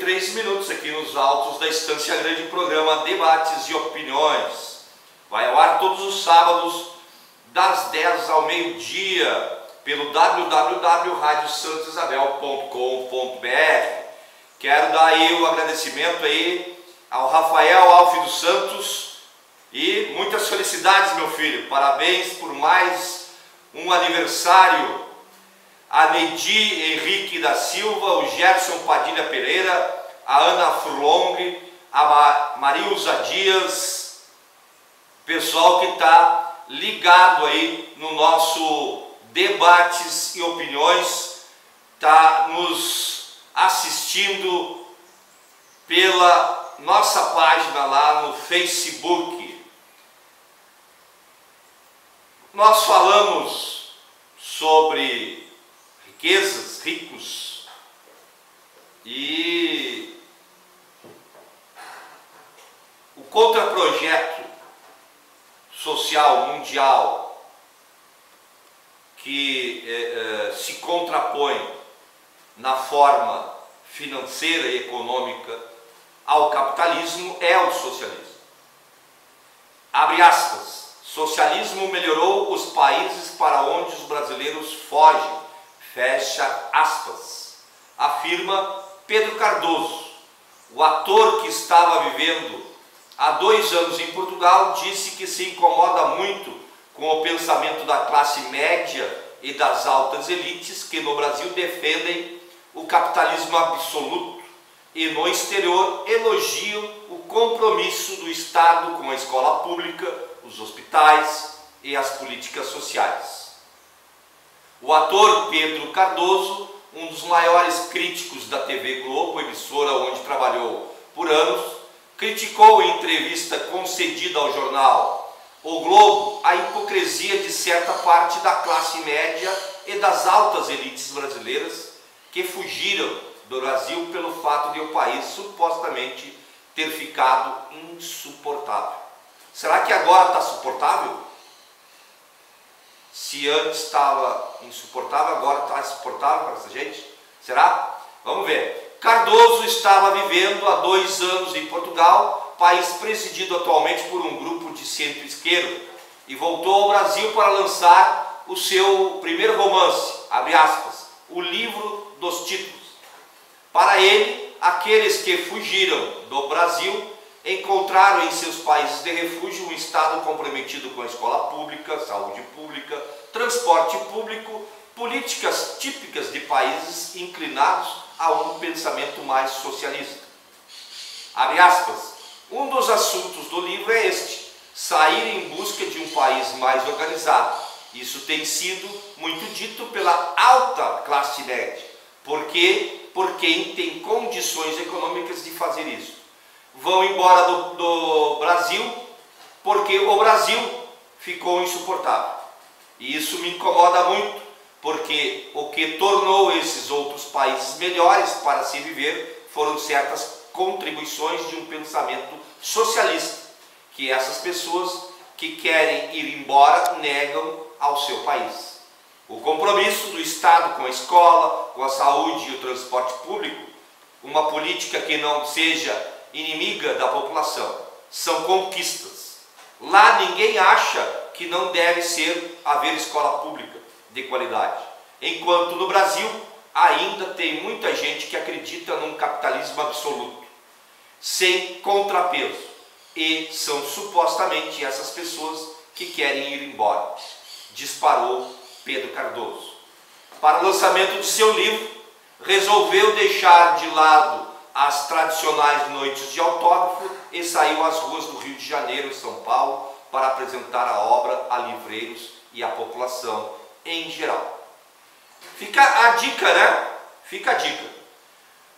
53 minutos aqui nos altos da Estância Grande, programa Debates e Opiniões. Vai ao ar todos os sábados, das 10 ao meio-dia, pelo www.radiosantosisabel.com.br. Quero dar aí o agradecimento aí ao Rafael Alves dos Santos e muitas felicidades, meu filho. Parabéns por mais um aniversário. A Neidi Henrique da Silva, o Gerson Padilha Pereira, a Ana Furlong, a Marilza Dias, pessoal que está ligado aí no nosso Debates e Opiniões, está nos assistindo pela nossa página lá no Facebook. Nós falamos sobre riquezas, ricos e o contraprojeto social mundial que se contrapõe na forma financeira e econômica ao capitalismo é o socialismo. Abre aspas, socialismo melhorou os países para onde os brasileiros fogem. Fecha aspas, afirma Pedro Cardoso. O ator que estava vivendo há 2 anos em Portugal disse que se incomoda muito com o pensamento da classe média e das altas elites que no Brasil defendem o capitalismo absoluto e no exterior elogiam o compromisso do Estado com a escola pública, os hospitais e as políticas sociais. O ator Pedro Cardoso, um dos maiores críticos da TV Globo, emissora onde trabalhou por anos, criticou em entrevista concedida ao jornal O Globo a hipocrisia de certa parte da classe média e das altas elites brasileiras que fugiram do Brasil pelo fato de o país supostamente ter ficado insuportável. Será que agora está suportável? Se antes estava insuportável, agora está insuportável para essa gente? Será? Vamos ver. Cardoso estava vivendo há 2 anos em Portugal, país presidido atualmente por um grupo de centro-esquerda, e voltou ao Brasil para lançar o seu primeiro romance, abre aspas, o livro dos títulos. Para ele, aqueles que fugiram do Brasil encontraram em seus países de refúgio um Estado comprometido com a escola pública, saúde pública, transporte público, políticas típicas de países inclinados a um pensamento mais socialista. Abre aspas, um dos assuntos do livro é este, sair em busca de um país mais organizado. Isso tem sido muito dito pela alta classe média, porque por quem tem condições econômicas de fazer isso. Vão embora do Brasil porque o Brasil ficou insuportável. E isso me incomoda muito, porque o que tornou esses outros países melhores para se viver foram certas contribuições de um pensamento socialista, que essas pessoas que querem ir embora negam ao seu país. O compromisso do Estado com a escola, com a saúde e o transporte público, uma política que não seja inimiga da população, são conquistas. Lá ninguém acha que não deve haver escola pública de qualidade, enquanto no Brasil ainda tem muita gente que acredita num capitalismo absoluto, sem contrapeso, e são supostamente essas pessoas que querem ir embora, disparou Pedro Cardoso. Para o lançamento de seu livro, resolveu deixar de lado as tradicionais noites de autógrafo e saiu às ruas do Rio de Janeiro e São Paulo para apresentar a obra a livreiros e à população em geral. Fica a dica, né? Fica a dica.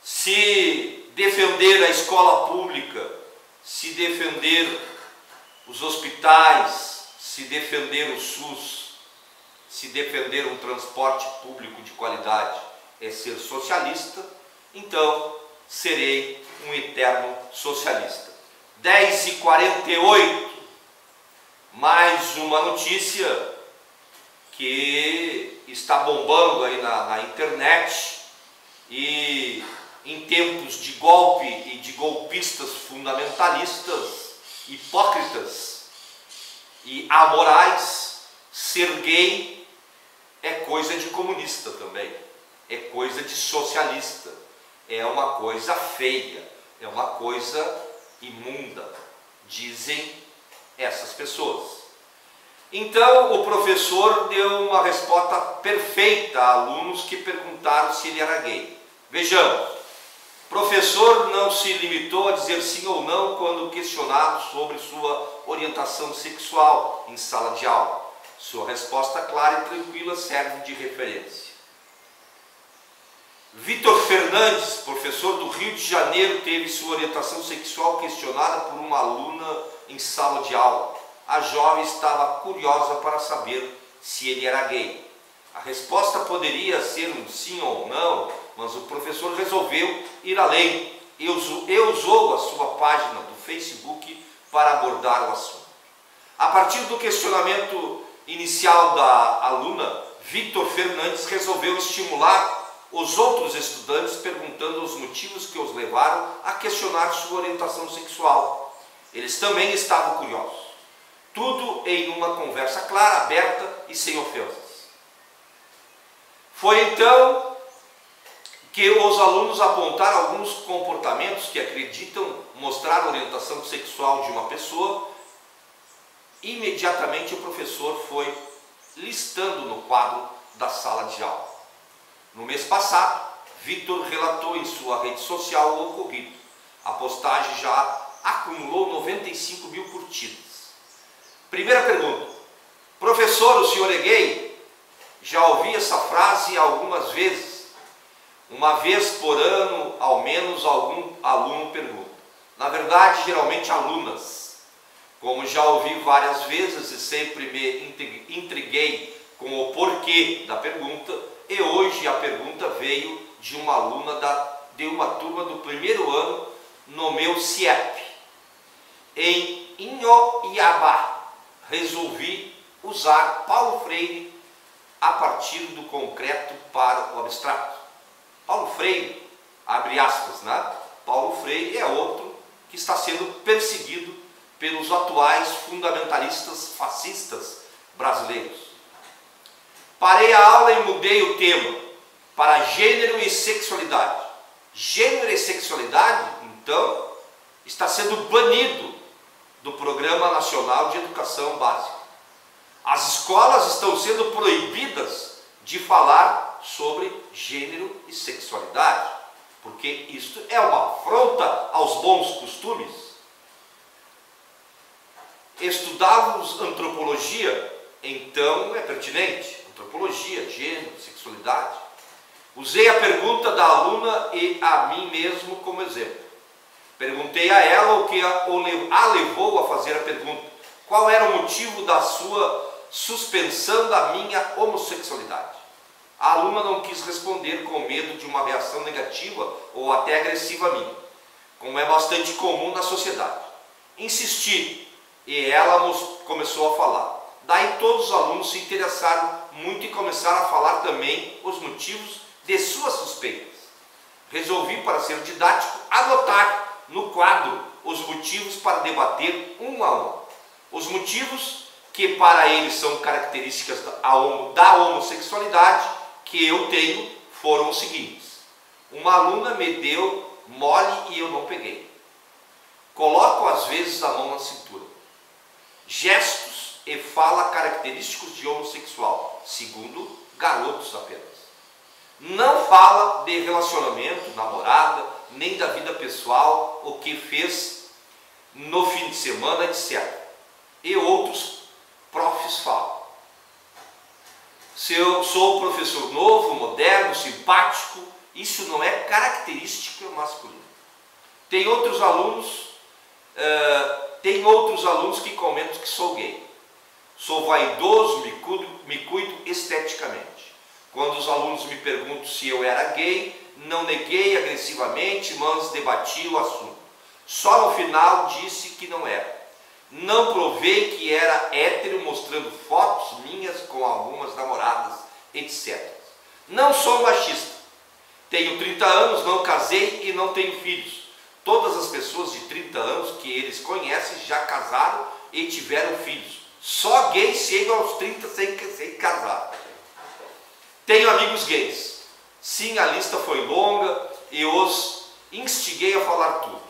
Se defender a escola pública, se defender os hospitais, se defender o SUS, se defender um transporte público de qualidade é ser socialista, então serei um eterno socialista. 10h48, mais uma notícia que está bombando aí na internet e em tempos de golpe e de golpistas fundamentalistas, hipócritas e amorais, ser gay é coisa de comunista também, é coisa de socialista, é uma coisa feia, é uma coisa imunda, dizem essas pessoas. Então o professor deu uma resposta perfeita a alunos que perguntaram se ele era gay. Vejamos, o professor não se limitou a dizer sim ou não quando questionado sobre sua orientação sexual em sala de aula. Sua resposta clara e tranquila serve de referência. Vitor Fernandes, professor do Rio de Janeiro, teve sua orientação sexual questionada por uma aluna em sala de aula. A jovem estava curiosa para saber se ele era gay. A resposta poderia ser um sim ou não, mas o professor resolveu ir além e usou a sua página do Facebook para abordar o assunto. A partir do questionamento inicial da aluna, Vitor Fernandes resolveu estimular os outros estudantes perguntando os motivos que os levaram a questionar sua orientação sexual. Eles também estavam curiosos. Tudo em uma conversa clara, aberta e sem ofensas. Foi então que os alunos apontaram alguns comportamentos que acreditam mostrar a orientação sexual de uma pessoa. Imediatamente o professor foi listando no quadro da sala de aula. No mês passado, Vitor relatou em sua rede social o ocorrido. A postagem já acumulou 95 mil curtidas. Primeira pergunta: professor, o senhor é gay? Já ouvi essa frase algumas vezes. Uma vez por ano, ao menos, algum aluno pergunta. Na verdade, geralmente alunas. Como já ouvi várias vezes e sempre me intriguei com o porquê da pergunta, e hoje a pergunta veio de uma aluna de uma turma do primeiro ano no meu CIEP, em Inhoiabá. Resolvi usar Paulo Freire a partir do concreto para o abstrato. Paulo Freire, abre aspas, né? Paulo Freire é outro que está sendo perseguido pelos atuais fundamentalistas fascistas brasileiros. Parei a aula e mudei o tema para gênero e sexualidade. Gênero e sexualidade, então, está sendo banido do Programa Nacional de Educação Básica. As escolas estão sendo proibidas de falar sobre gênero e sexualidade, porque isto é uma afronta aos bons costumes. Estudávamos antropologia, então é pertinente. Antropologia, gênero, sexualidade. Usei a pergunta da aluna e a mim mesmo como exemplo. Perguntei a ela o que a levou a fazer a pergunta. Qual era o motivo da sua suspensão da minha homossexualidade? A aluna não quis responder com medo de uma reação negativa ou até agressiva minha, como é bastante comum na sociedade. Insisti e ela começou a falar. Daí todos os alunos se interessaram muito e começaram a falar também os motivos de suas suspeitas. Resolvi, para ser didático, anotar no quadro os motivos para debater um a um. Os motivos que para eles são características da homossexualidade que eu tenho foram os seguintes. Uma aluna me deu mole e eu não peguei. Coloco às vezes a mão na cintura. Gestos e fala característicos de homossexual, segundo garotos apenas. Não fala de relacionamento, namorada, nem da vida pessoal, o que fez no fim de semana, etc. E outros profs falam. Se eu sou um professor novo, moderno, simpático, isso não é característica masculina. Tem outros alunos que comentam que sou gay. Sou vaidoso, me cuido esteticamente. Quando os alunos me perguntam se eu era gay, não neguei agressivamente, mas debati o assunto. Só no final disse que não era. Não provei que era hétero, mostrando fotos minhas com algumas namoradas, etc. Não sou machista. tenho 30 anos, não casei e não tenho filhos. Todas as pessoas de 30 anos que eles conhecem já casaram e tiveram filhos. Só gays chegam aos 30 sem casar. Tenho amigos gays. Sim, a lista foi longa e os instiguei a falar tudo.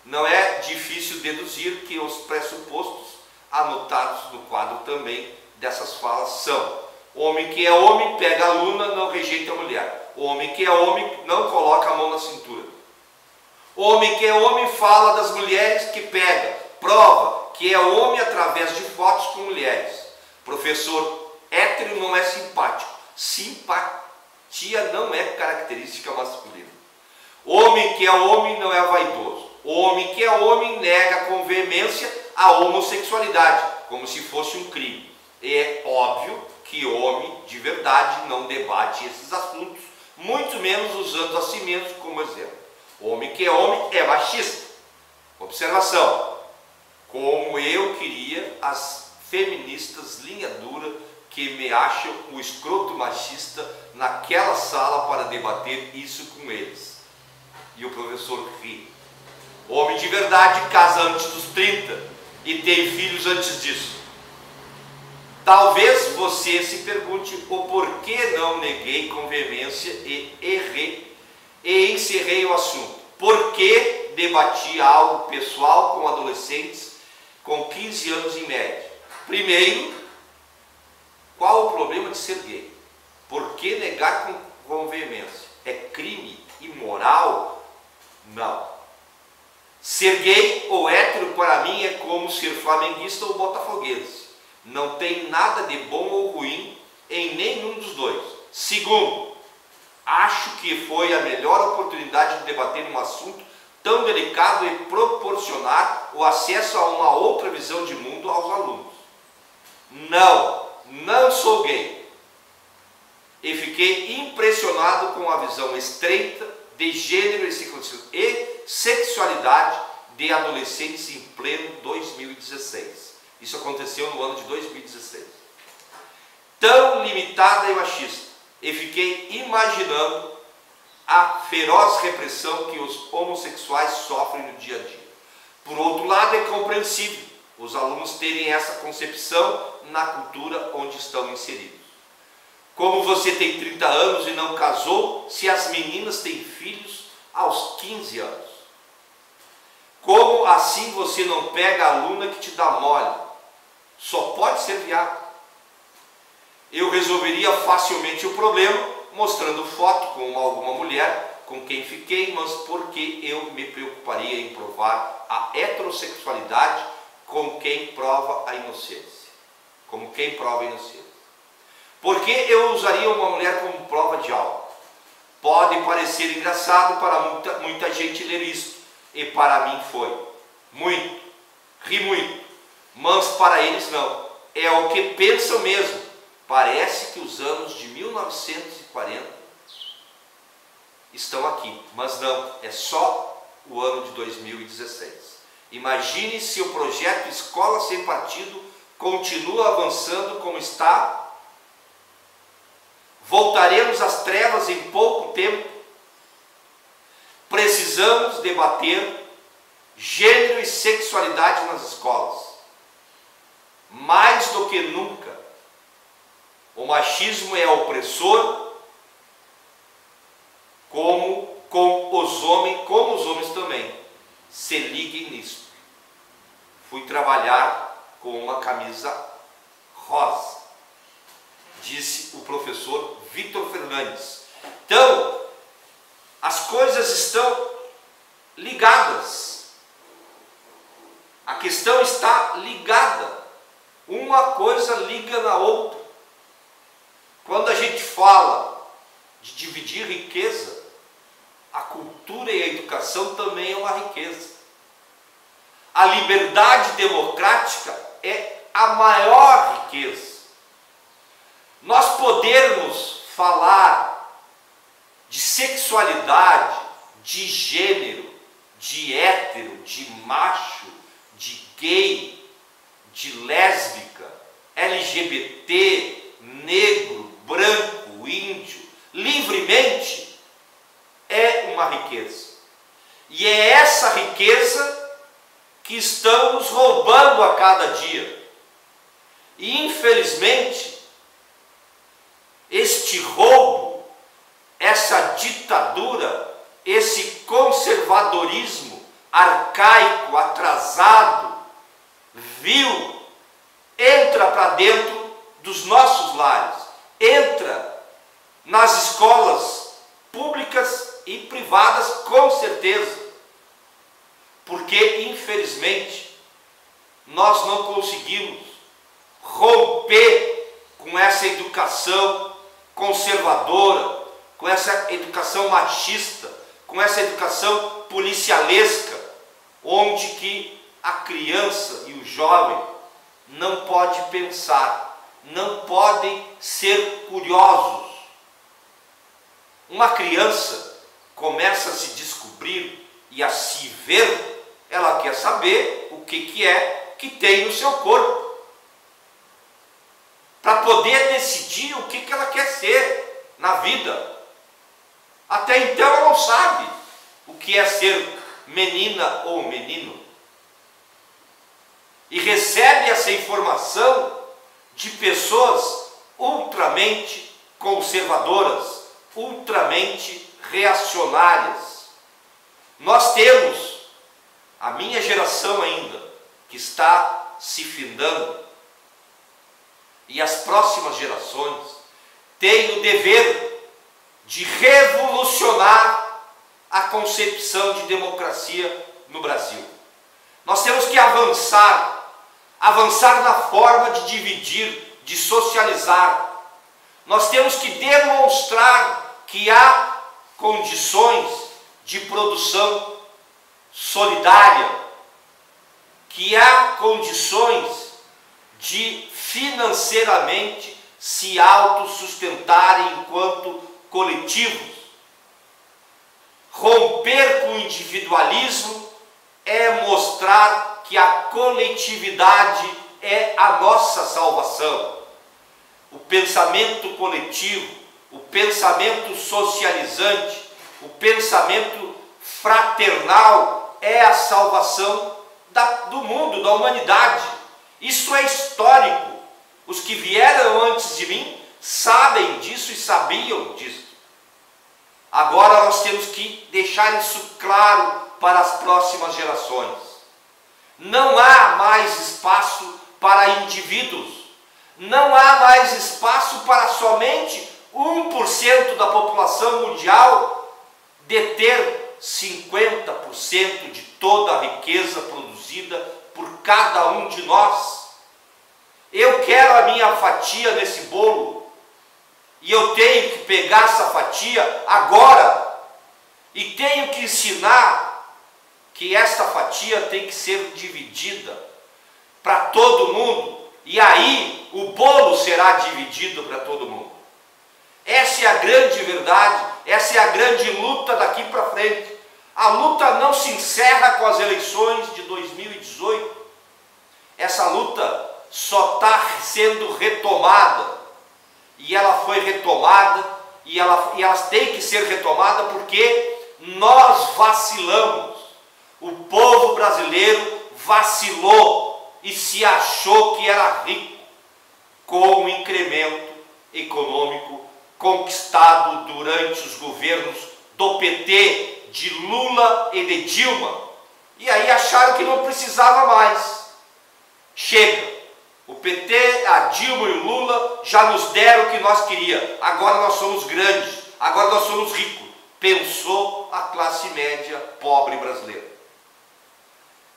Não é difícil deduzir que os pressupostos anotados no quadro também dessas falas são: homem que é homem pega a aluna, não rejeita a mulher. Homem que é homem não coloca a mão na cintura. Homem que é homem fala das mulheres que pega, prova que é homem através de fotos com mulheres. Professor hétero não é simpático. Simpatia não é característica masculina. Homem que é homem não é vaidoso. Homem que é homem nega com veemência a homossexualidade, como se fosse um crime. É óbvio que homem de verdade não debate esses assuntos, muito menos usando a si mesmo como exemplo. Homem que é homem é machista. Observação: como eu queria as feministas linha dura que me acham o escroto machista naquela sala para debater isso com eles. E o professor ri. Homem de verdade casa antes dos 30 e tem filhos antes disso. Talvez você se pergunte o porquê não neguei com veemência e errei e encerrei o assunto. Por que debati algo pessoal com adolescentes com 15 anos em média? Primeiro, qual o problema de ser gay? Por que negar com veemência? É crime imoral? Não. Ser gay ou hétero para mim é como ser flamenguista ou botafoguense. Não tem nada de bom ou ruim em nenhum dos dois. Segundo, acho que foi a melhor oportunidade de debater um assunto tão delicado e proporcionar o acesso a uma outra visão de mundo aos alunos. Não sou gay. E fiquei impressionado com a visão estreita de gênero e sexualidade de adolescentes em pleno 2016. Isso aconteceu no ano de 2016. Tão limitada e machista. E fiquei imaginando a feroz repressão que os homossexuais sofrem no dia a dia. Por outro lado, é compreensível os alunos terem essa concepção na cultura onde estão inseridos. Como você tem 30 anos e não casou, se as meninas têm filhos aos 15 anos? Como assim você não pega a aluna que te dá mole? Só pode ser viado. Eu resolveria facilmente o problema mostrando foto com alguma mulher com quem fiquei, mas porque eu me preocuparia em provar a heterossexualidade com quem prova a inocência. Como quem prova a inocência. Por que eu usaria uma mulher como prova de algo? Pode parecer engraçado para muita gente ler isto, e para mim foi. Muito. Ri muito. Mas para eles não. É o que pensam mesmo. Parece que os anos de 1940 estão aqui, mas não, é só o ano de 2016. Imagine se o projeto Escola Sem Partido continua avançando como está. Voltaremos às trevas em pouco tempo. Precisamos debater gênero e sexualidade nas escolas. Mais do que nunca, o machismo é opressor, como os homens também. Se liguem nisso. Fui trabalhar com uma camisa rosa, disse o professor Vitor Fernandes. Então, as coisas estão ligadas. A questão está ligada. Uma coisa liga na outra. Quando a gente fala de dividir riqueza, a cultura e a educação também é uma riqueza. A liberdade democrática é a maior riqueza. Nós podermos falar de sexualidade, de gênero, de hétero, de macho, de gay, de lésbica, LGBT, negro, branco, índio, livremente, uma riqueza. E é essa riqueza que estão nos roubando a cada dia. E infelizmente, este roubo, essa ditadura, esse conservadorismo arcaico, atrasado, vil, entra para dentro dos nossos lares, entra nas escolas públicas e privadas, com certeza, porque infelizmente nós não conseguimos romper com essa educação conservadora, com essa educação machista, com essa educação policialesca, onde que a criança e o jovem não podem pensar, não podem ser curiosos. Uma criança começa a se descobrir e a se ver, ela quer saber o que é que tem no seu corpo, para poder decidir o que ela quer ser na vida. Até então ela não sabe o que é ser menina ou menino. E recebe essa informação de pessoas ultramente conservadoras, ultramente reacionárias. Nós temos, a minha geração ainda, que está se findando, e as próximas gerações têm o dever de revolucionar a concepção de democracia no Brasil. Nós temos que avançar na forma de dividir, de socializar. Nós temos que demonstrar que há condições de produção solidária, que há condições de financeiramente se autossustentarem enquanto coletivos. Romper com o individualismo é mostrar que a coletividade é a nossa salvação. O pensamento coletivo, o pensamento socializante, o pensamento fraternal é a salvação do mundo, da humanidade. Isso é histórico. Os que vieram antes de mim sabem disso e sabiam disso. Agora nós temos que deixar isso claro para as próximas gerações. Não há mais espaço para indivíduos. Não há mais espaço para somente 1% da população mundial deter 50% de toda a riqueza produzida por cada um de nós. Eu quero a minha fatia nesse bolo e eu tenho que pegar essa fatia agora e tenho que ensinar que esta fatia tem que ser dividida para todo mundo, e aí o bolo será dividido para todo mundo. Essa é a grande verdade, essa é a grande luta daqui para frente. A luta não se encerra com as eleições de 2018. Essa luta só está sendo retomada, e ela foi retomada, e ela tem que ser retomada porque nós vacilamos. O povo brasileiro vacilou e se achou que era rico com o incremento econômico conquistado durante os governos do PT, de Lula e de Dilma. E aí acharam que não precisava mais. Chega! O PT, a Dilma e o Lula já nos deram o que nós queríamos. Agora nós somos grandes, agora nós somos ricos. Pensou a classe média pobre brasileira.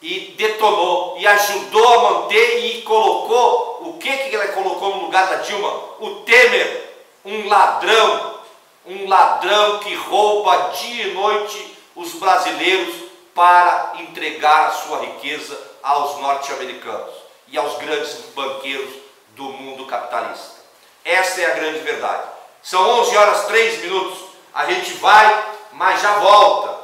E detonou, e ajudou a manter, e colocou, o que ela colocou no lugar da Dilma? O Temer, um ladrão que rouba dia e noite os brasileiros para entregar a sua riqueza aos norte-americanos e aos grandes banqueiros do mundo capitalista. Essa é a grande verdade. São 11 horas 3 minutos, a gente vai, mas já volta.